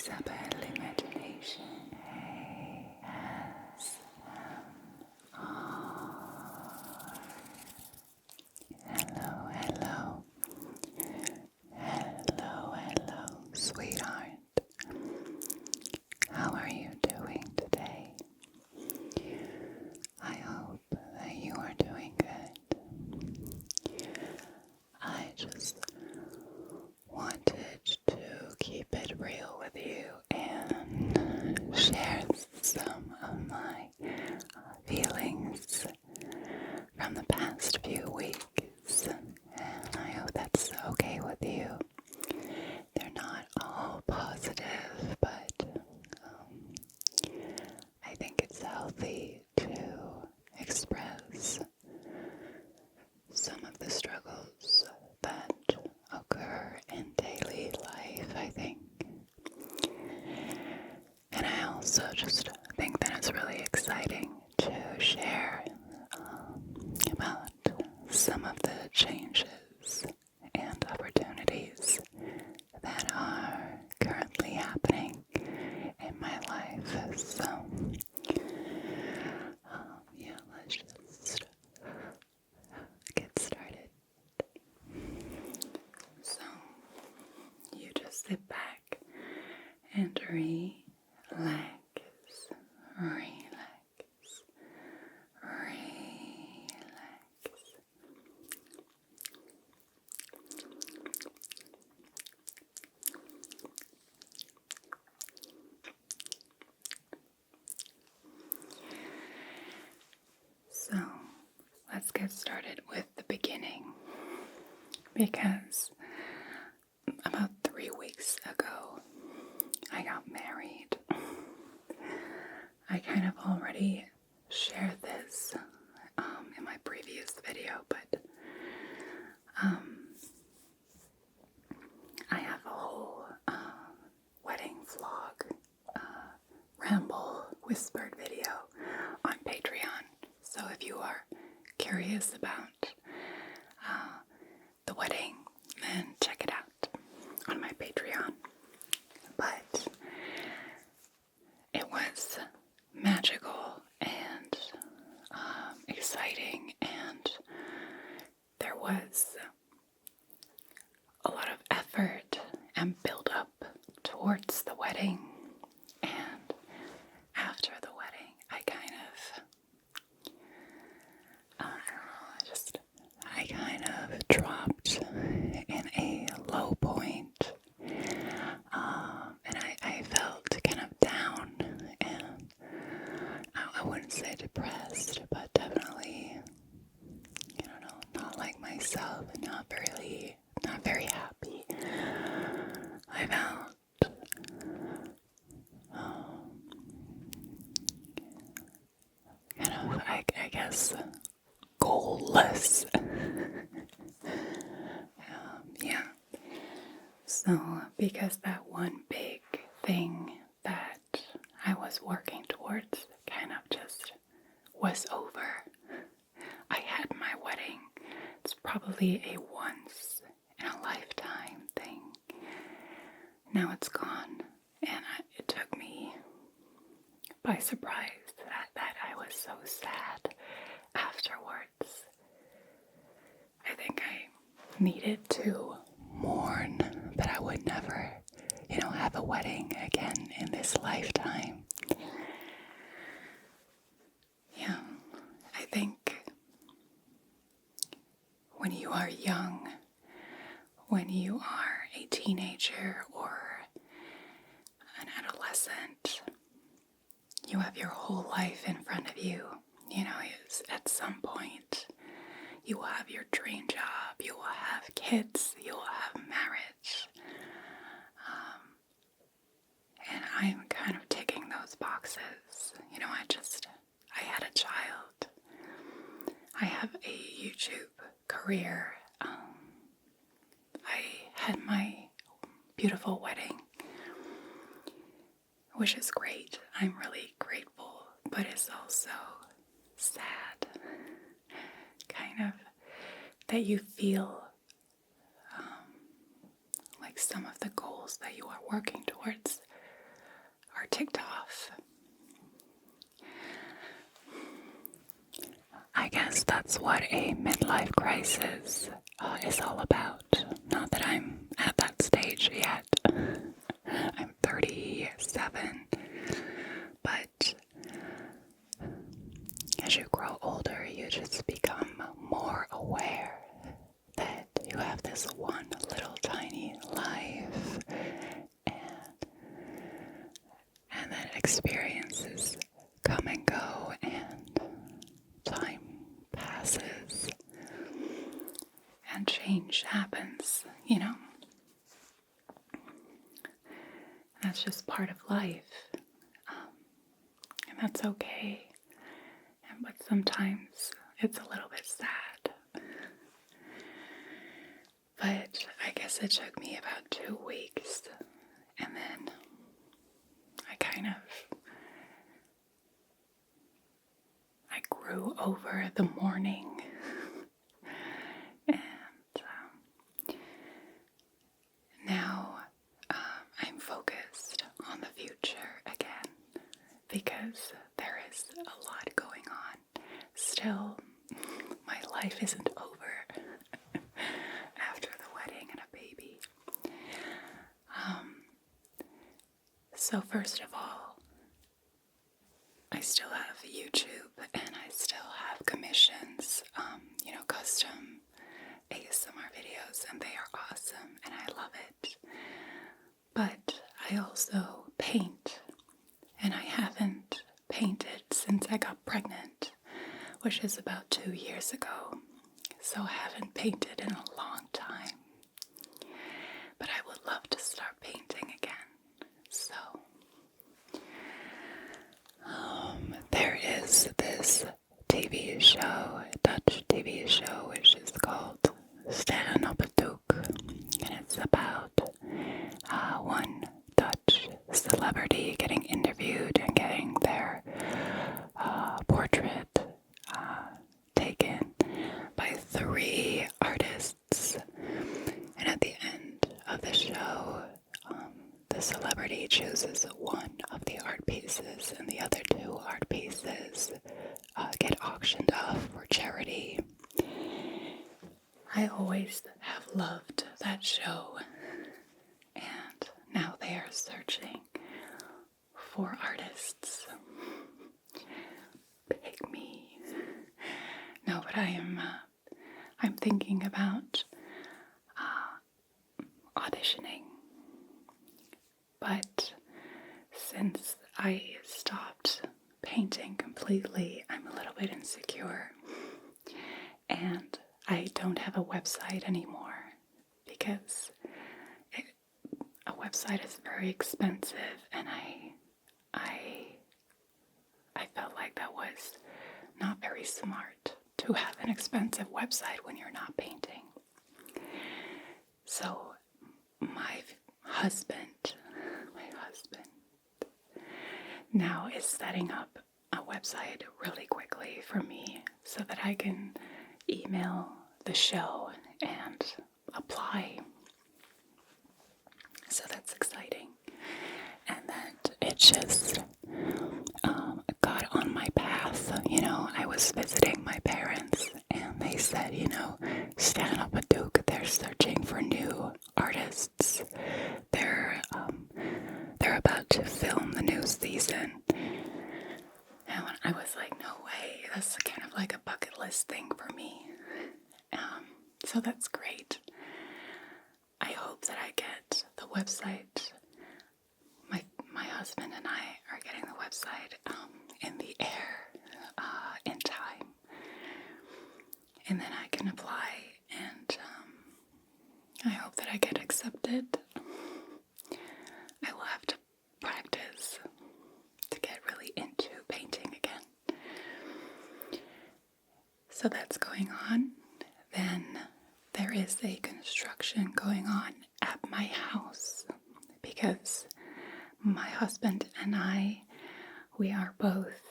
Isabel Imagination Hello, hello. Hello, hello, sweetheart. How are you doing today? I hope that you are doing good. I just wanted to keep it real with you and share some of my feelings from the past few weeks, and I hope that's okay with you. They're not all positive, but I think it's healthy to express some of the struggles that occur in daily life, I think. And I also just think that it's really exciting to share about some of the changes and opportunities that are currently happening in my life. So, let's just get started. So, you just sit back and relax. So, let's get started with the beginning, because about 3 weeks ago, I got married. I kind of already shared this in my previous video, but I have a whole wedding vlog, ramble, whispered video on Patreon. So if you are curious about the wedding, then check it out on my Patreon. But it was magical and exciting, and there was a lot of effort and build up towards the wedding. And after the wedding, I kind of dropped in a low point, and I felt kind of down, and I wouldn't say depressed, but definitely, not like myself, and not very happy. I felt I guess, goalless. So, because that one big thing that I was working towards kind of just was over. I had my wedding. It's probably a once in a lifetime thing. Now it's gone, and it took me by surprise that I was so sad afterwards. I think I needed to mourn that I would never, have a wedding again in this lifetime. Yeah, I think when you are young, when you are a teenager or an adolescent, you have your whole life in front of you. At some point, you will have your dream job, you will have kids, you will have marriage. And I'm kind of ticking those boxes. I had a child. I have a YouTube career. I had my beautiful wedding, which is great. I'm really grateful, but it's also sad, kind of, that you feel like some of the goals that you are working towards ticked off. I guess that's what a midlife crisis is all about. Not that I'm at that stage yet. I'm 37. But as you grow older, you just become more aware that you have this one little tiny life, and that experiences come and go, and time passes, and change happens, you know? That's just part of life, and that's okay. But sometimes it's a little bit sad. But I guess it took me about 2 weeks, and then I grew over the mourning, and now I'm focused on the future again, because there is a lot going on. Still, my life isn't over after the wedding and a baby. So first of all, I still have YouTube, and I still have commissions, custom ASMR videos, and they are awesome, and I love it. But I also paint, and I haven't painted since I got pregnant, which is about 2 years ago. So I haven't painted in a long time. But I would love to start painting again. So there is this TV show, Dutch TV show, which is called 𝐿 and I'm Dutch, and it's about one Dutch celebrity getting interviewed and getting their portrait taken by 3 artists. And at the end of the show, the celebrity chooses one of the art pieces, and the other 2 art pieces get auctioned off for charity. I always have loved that show, and now they are searching for artists. Pick me. No, but I'm thinking about auditioning. But since I stopped painting completely, I'm a little bit insecure. And I don't have a website anymore, because a website is very expensive, and I felt like that was not very smart to have an expensive website when you're not painting. So my husband now is setting up a website really quickly for me so that I can email the show and apply. So that's exciting. And then it just got on my path. I was visiting my parents, and they said, stand up a Duke, they're searching for new artists. They're about to film the new season. And I was like, no way, that's kind of like a bucket list thing for me. So that's great. I hope that I get the website. My husband and I are getting the website in the air in time. And then I can apply, and I hope that I get accepted. I will have to practice to get really into painting again. So that's going on. Then there is a construction going on at my house, because my husband and I, we are both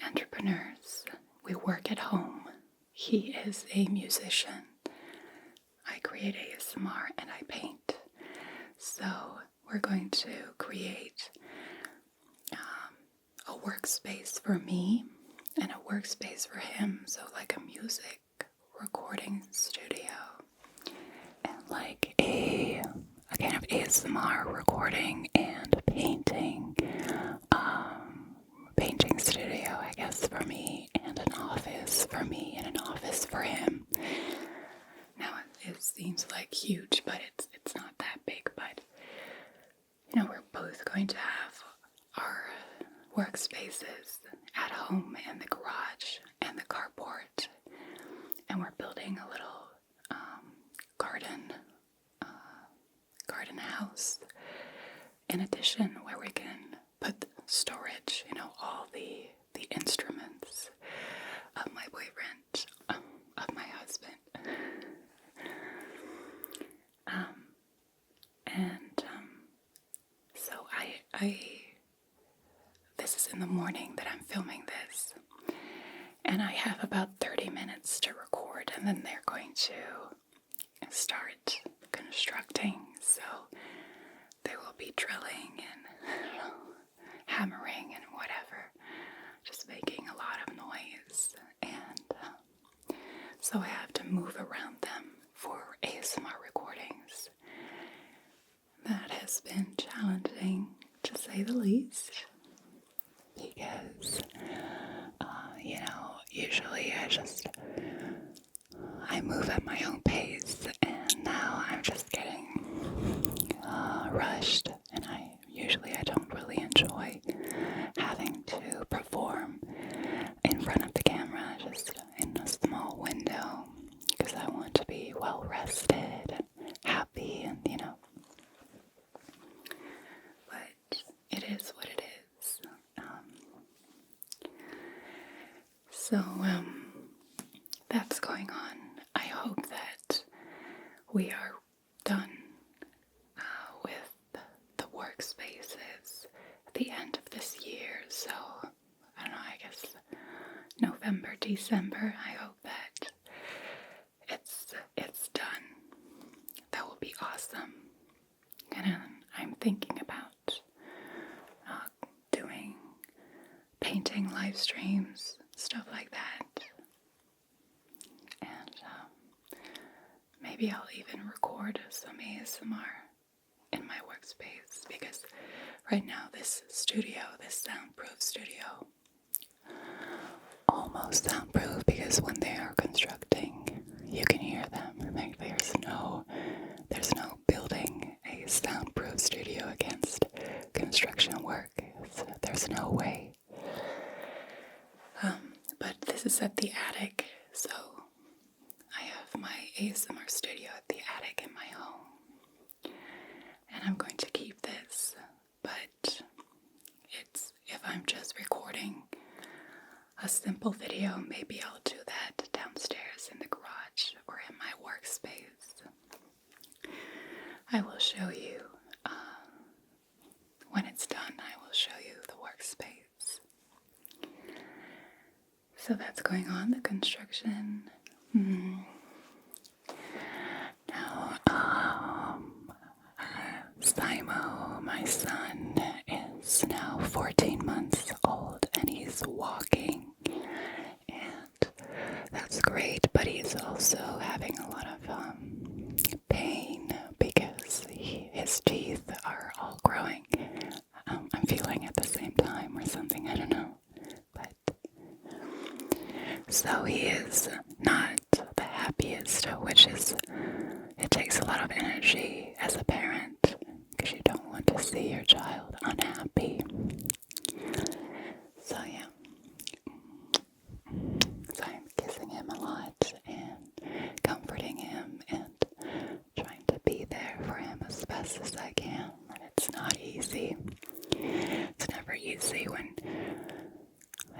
entrepreneurs. We work at home. He is a musician. I create ASMR and I paint. So we're going to create a workspace for me and a workspace for him. So like a music recording studio and like a kind of ASMR recording and painting studio, I guess, for me, and an office for me and an office for him. Now it seems like huge, but it's not that big. But we're both going to have our workspaces at home and the garage and the carport, and we're building a little garden house in addition, where we can put storage, all the instruments of my boyfriend, of my husband. So this is in the morning that I'm filming this, and I have about 30 minutes to record, and then they're going to start constructing, so they will be drilling and hammering and whatever, just making a lot of noise, and so I have to move around them for ASMR recordings. That has been challenging, to say the least, because usually I move at my own pace, and now I'm just getting rushed, and I don't really enjoy having to perform in front of the camera, just in a small window, because I want to be well rested and happy, and but it is what it is. So that's going on. I hope that we are done with the workspaces at the end of this year. So, I don't know, I guess November, December, I hope that it's done. That will be awesome. And I'm thinking about doing painting live streams, stuff like that. And maybe I'll even record some ASMR in my workspace, because right now this soundproof studio, almost soundproof, because when they are constructing, you can hear them. Like there's no building a soundproof studio against construction work. There's no way. But this is at the attic, so I have my ASMR studio at the attic in my home, and I'm going to keep this. But if I'm just recording a simple video, maybe I'll do that downstairs in the garage or in my workspace. I will show you when it's done. I will show you the workspace. So that's going on, the construction. Now, 𝐖𝐡𝐚𝐭, my son, is now 14 months old, and he's walking, and that's great, but he's also having a lot of pain, because his teeth are all growing. I'm feeling at the same time or something, I don't know, but so he is not the happiest, which is, it takes a lot of energy as a parent, because you don't want to see your child unhappy. So yeah, so I'm kissing him a lot and comforting him and trying to be there for him as best as I can. And it's not easy. It's never easy when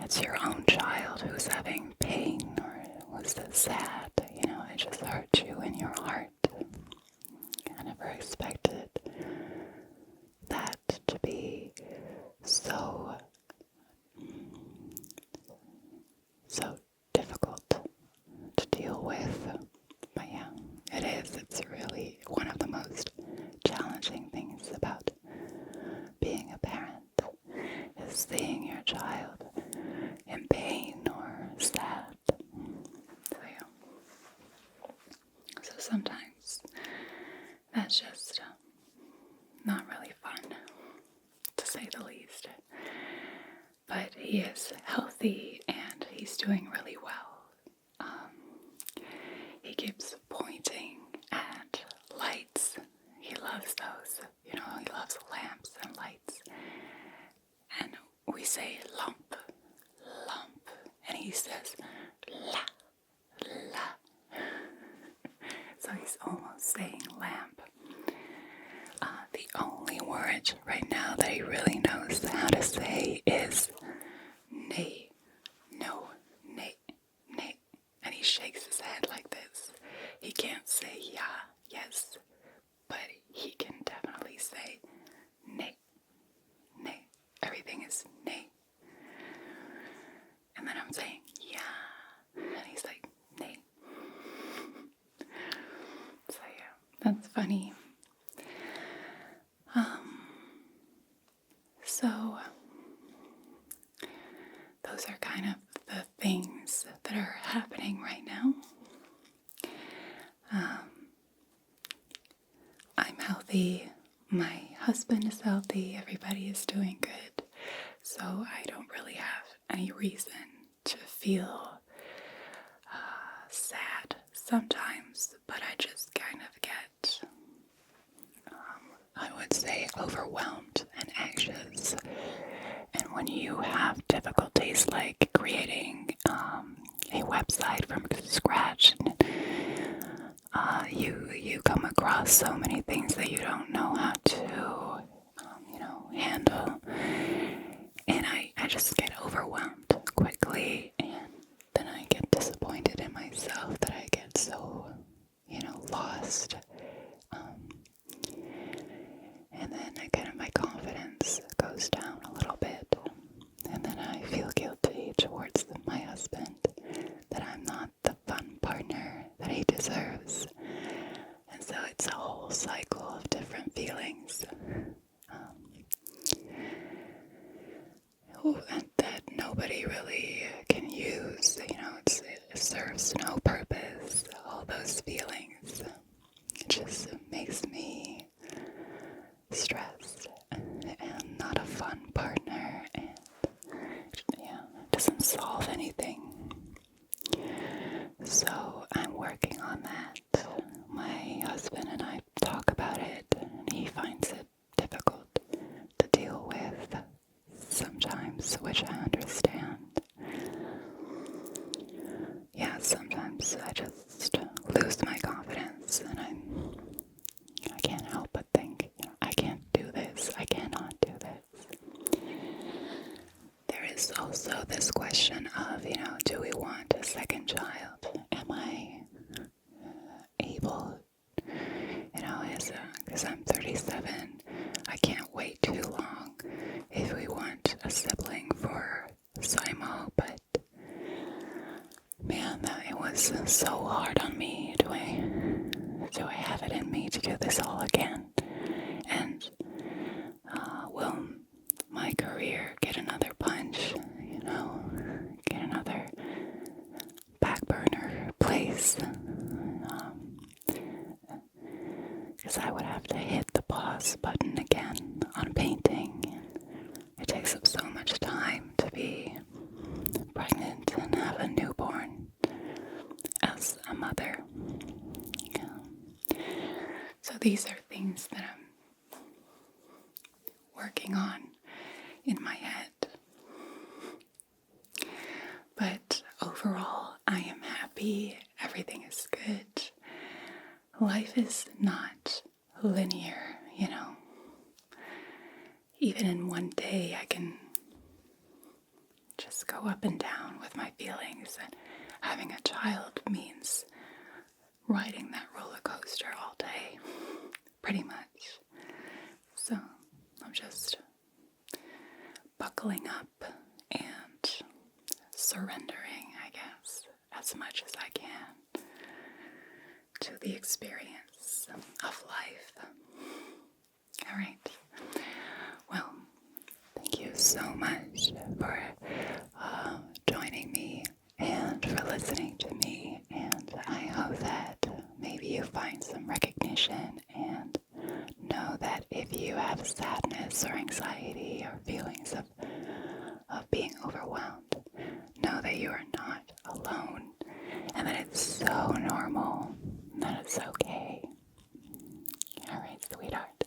it's your own child who's having pain or was sad. It just hurts you in your heart. I never expected that to be so difficult to deal with. But yeah, it is. It's really one of the most challenging things about being a parent, seeing your child in pain or sad. So yeah. So sometimes that's just not really fun, to say the least. But he is healthy and he's doing really well. He keeps pointing at lights. He loves those. He loves lamps and lights. And we say lump, lump. And he says la, la. So he's almost saying lamp. The only word right now that he really knows how to say is nay, no, nay, nay. And he shakes his head like this. He can't say yeah, yes, but he can definitely say nay, nay. Everything is nay. And then I'm saying yeah, and he's like nay. So yeah, that's funny. So those are kind of the things that are happening right now. I'm healthy, my husband is healthy, everybody is doing good. So I don't really have any reason to feel sad sometimes, but I just kind of get, I would say, overwhelmed and anxious. And when you have difficulties like creating a website from scratch, you come across so many things that you don't know how to, handle. And I just get overwhelmed quickly, and then I get disappointed in myself that I get so, lost. And then my confidence goes down a little bit. And then I feel guilty towards my husband that I'm not the fun partner that he deserves. And so it's a whole cycle of different feelings and that nobody really can use. It serves no purpose. All those feelings. It just makes me stressed and not a fun partner, and it doesn't solve anything. So I'm working on that. My husband and I talk about it, and he finds it difficult to deal with sometimes, which I understand. Yeah, sometimes I just lose my confidence, and I can't help but think, I can't do this, I cannot do this. There is also this question of, do we want a second child? Am I able, because I'm 37, I can't wait too long if we want a sibling for 𝐄-𝐌𝐻, but man, it was so hard on me. Do I have it in me to do this all again? And will my career get another punch? Get another back burner place? Because I would have to hit the pause button again on painting. It takes up so much time to be pregnant and have a newborn as a mother. So these are things that I'm working on in my head. But overall, I am happy. Everything is good. Life is not linear, Even in one day, I can just go up and down with my feelings. And having a child means riding that roller coaster all day, pretty much. So I'm just buckling up and surrendering, I guess, as much as I can to the experience of life. All right. Well, thank you so much for joining me and for listening to me. And I hope that maybe you find some recognition and know that if you have sadness or anxiety or feelings of being overwhelmed, know that you are not alone and that it's so normal, that it's okay. All right, sweetheart.